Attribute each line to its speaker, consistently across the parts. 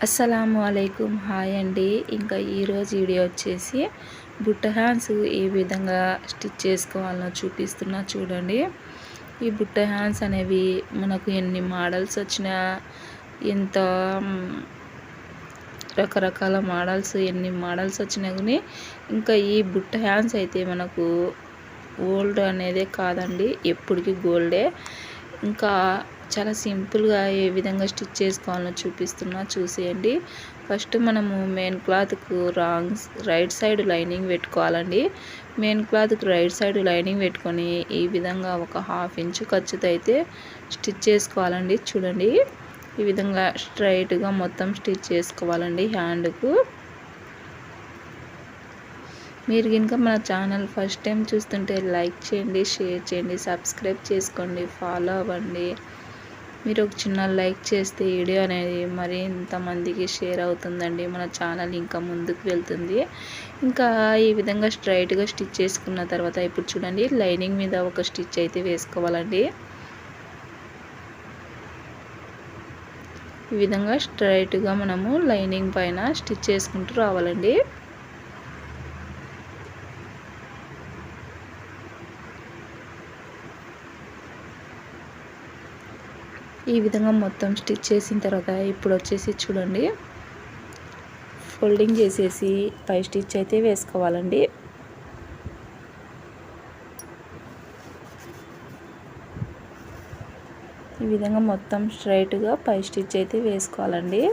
Speaker 1: అస్సలాము అలైకుం. హాయ్ అండి. ఇంకా ఈరోజు వీడియో వచ్చేసి బుట్ట హ్యాండ్స్ ఏ విధంగా స్టిచ్ చేసుకోవాలో చూపిస్తున్నా చూడండి. ఈ బుట్ట హ్యాండ్స్ అనేవి మనకు ఎన్ని మోడల్స్ వచ్చినా, ఎంత రకరకాల మోడల్స్ ఎన్ని మోడల్స్ వచ్చినా కానీ ఇంకా ఈ బుట్ట హ్యాండ్స్ అయితే మనకు ఓల్డ్ అనేదే కాదండి, ఎప్పటికీ గోల్డే. ఇంకా చాలా సింపుల్గా ఏ విధంగా స్టిచ్ చేసుకోవాలో చూపిస్తున్నా చూసేయండి. ఫస్ట్ మనము మెయిన్ క్లాత్కు రైట్ సైడ్ లైనింగ్ పెట్టుకోవాలండి. మెయిన్ క్లాత్కు రైట్ సైడ్ లైనింగ్ పెట్టుకొని ఈ విధంగా ఒక 1/2 ఇంచు ఖర్చుతో అయితే స్టిచ్ చేసుకోవాలండి. చూడండి, ఈ విధంగా స్ట్రైట్గా మొత్తం స్టిచ్ చేసుకోవాలండి హ్యాండ్కు. మీరు కనుక మన ఛానల్ ఫస్ట్ టైం చూస్తుంటే లైక్ చేయండి, షేర్ చేయండి, సబ్స్క్రైబ్ చేసుకోండి, ఫాలో అవ్వండి. మీరు ఒక చిన్న లైక్ చేస్తే వీడియో అనేది మరి ఇంతమందికి షేర్ అవుతుందండి, మన ఛానల్ ఇంకా ముందుకు వెళ్తుంది. ఇంకా ఈ విధంగా స్ట్రైట్గా స్టిచ్ చేసుకున్న తర్వాత ఇప్పుడు చూడండి, లైనింగ్ మీద ఒక స్టిచ్ అయితే వేసుకోవాలండి. ఈ విధంగా స్ట్రైట్గా మనము లైనింగ్ పైన స్టిచ్ చేసుకుంటూ రావాలండి. ఈ విధంగా మొత్తం స్టిచ్ చేసిన తర్వాత ఇప్పుడు వచ్చేసి చూడండి, ఫోల్డింగ్ చేసేసి పై స్టిచ్ అయితే వేసుకోవాలండి. ఈ విధంగా మొత్తం స్ట్రైట్గా పై స్టిచ్ అయితే వేసుకోవాలండి.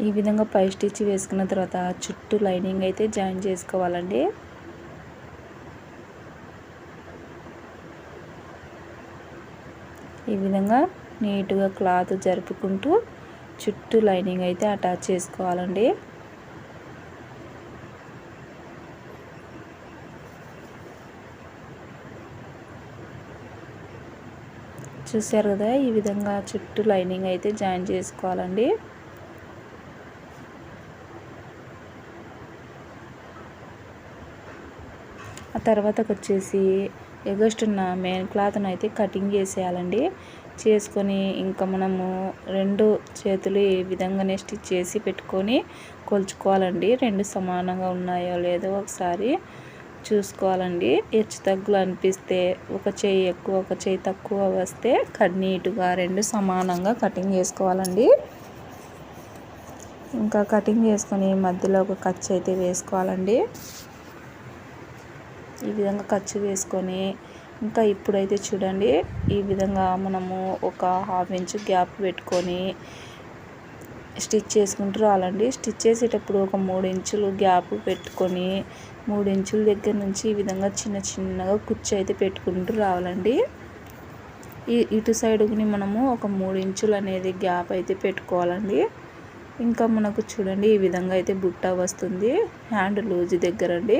Speaker 1: ఈ విధంగా పై స్టిచ్ వేసుకున్న తర్వాత చుట్టూ లైనింగ్ అయితే జాయిన్ చేసుకోవాలండి. ఈ విధంగా నీట్గా క్లాత్ జరుపుకుంటూ చుట్టూ లైనింగ్ అయితే అటాచ్ చేసుకోవాలండి. చూసారు కదా, ఈ విధంగా చుట్టూ లైనింగ్ అయితే జాయిన్ చేసుకోవాలండి. ఆ తర్వాతకు వచ్చేసి ఎగస్ట్ ఉన్న మెయిన్ క్లాత్ను అయితే కటింగ్ చేసేయాలండి. చేసుకొని ఇంకా మనము 2 చేతులు ఈ విధంగానే స్టిచ్ చేసి పెట్టుకొని కొలుచుకోవాలండి. 2 సమానంగా ఉన్నాయో లేదో ఒకసారి చూసుకోవాలండి. హెచ్చు తగ్గులు అనిపిస్తే ఒక చేయి ఎక్కువ ఒక చేయి తక్కువ వస్తే నీటుగా 2 సమానంగా కటింగ్ చేసుకోవాలండి. ఇంకా కటింగ్ చేసుకొని మధ్యలో ఒక ఖర్చు అయితే వేసుకోవాలండి. ఈ విధంగా ఖర్చు వేసుకొని ఇంకా ఇప్పుడైతే చూడండి, ఈ విధంగా మనము ఒక 1/2 ఇంచు గ్యాప్ పెట్టుకొని స్టిచ్ చేసుకుంటూ రావాలండి. స్టిచ్ చేసేటప్పుడు ఒక 3 ఇంచులు గ్యాప్ పెట్టుకొని 3 ఇంచుల దగ్గర నుంచి ఈ విధంగా చిన్నగా కుచ్చు అయితే పెట్టుకుంటూ రావాలండి. ఇటు సైడ్ని మనము ఒక 3 ఇంచులు అనేది గ్యాప్ అయితే పెట్టుకోవాలండి. ఇంకా మనకు చూడండి, ఈ విధంగా అయితే బుట్ట వస్తుంది హ్యాండ్ లూజ్ దగ్గర అండి.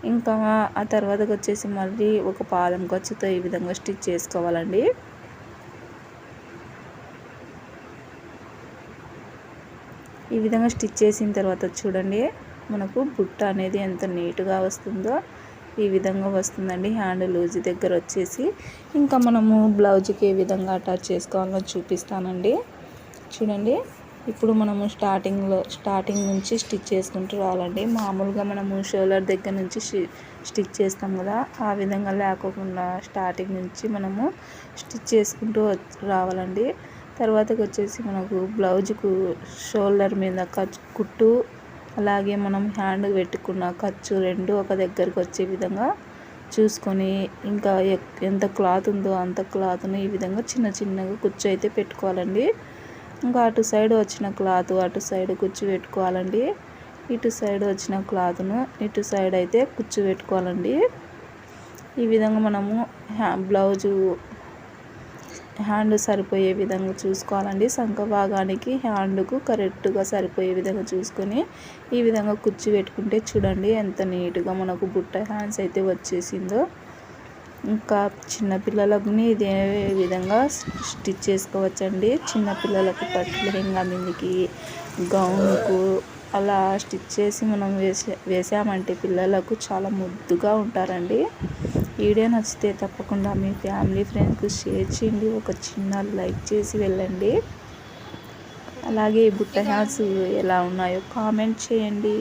Speaker 1: ఇంకా ఆ తర్వాతకు వచ్చేసి మళ్ళీ ఒక పాదం ఖర్చుతో ఈ విధంగా స్టిచ్ చేసుకోవాలండి. ఈ విధంగా స్టిచ్ చేసిన తర్వాత చూడండి, మనకు బుట్ట అనేది ఎంత నీట్గా వస్తుందో ఈ విధంగా వస్తుందండి హ్యాండ్ లూజ్ దగ్గర వచ్చేసి. ఇంకా మనము బ్లౌజ్కి ఏ విధంగా అటాచ్ చేసుకోవాలో చూపిస్తానండి. చూడండి, ఇప్పుడు మనము స్టార్టింగ్ నుంచి స్టిచ్ చేసుకుంటూ రావాలండి. మామూలుగా మనము షోల్డర్ దగ్గర నుంచి స్టిచ్ చేస్తాం కదా, ఆ విధంగా లేకోకుండా స్టార్టింగ్ నుంచి మనము స్టిచ్ చేసుకుంటూ రావాలండి. తర్వాతకి వచ్చేసి మనకు బ్లౌజ్కు షోల్డర్ మీద కుట్టు అలాగే మనం హ్యాండ్ పెట్టుకున్న ఖర్చు 2 ఒక దగ్గరకు వచ్చే విధంగా చూసుకొని ఇంకా ఎంత క్లాత్ ఉందో అంత క్లాత్ను ఈ విధంగా చిన్నగా కుచ్చు అయితే పెట్టుకోవాలండి. ఇంకా అటు సైడ్ వచ్చిన క్లాత్ అటు సైడ్ కుచ్చు పెట్టుకోవాలండి. ఇటు సైడ్ వచ్చిన క్లాత్ను ఇటు సైడ్ అయితే కుచ్చు పెట్టుకోవాలండి. ఈ విధంగా మనము బ్లౌజు హ్యాండ్ సరిపోయే విధంగా చూసుకోవాలండి. సంక భాగానికి హ్యాండ్కు కరెక్ట్గా సరిపోయే విధంగా చూసుకొని ఈ విధంగా కుచ్చు పెట్టుకుంటే చూడండి ఎంత నీట్గా మనకు బుట్ట హ్యాండ్స్ అయితే వచ్చేసిందో. ఇంకా చిన్నపిల్లలకు ఇదే విధంగా స్టిచ్ చేసుకోవచ్చండి. చిన్నపిల్లలకు పట్టు లెహంగా మీదకి, గౌన్కు అలా స్టిచ్ చేసి మనం వేసామంటే పిల్లలకు చాలా ముద్దుగా ఉంటారండి. వీడియో నచ్చితే తప్పకుండా మీ ఫ్యామిలీ ఫ్రెండ్స్కి షేర్ చేయండి. ఒక చిన్న లైక్ చేసి వెళ్ళండి. అలాగే బుట్ట హ్యాండ్స్ ఎలా ఉన్నాయో కామెంట్ చేయండి.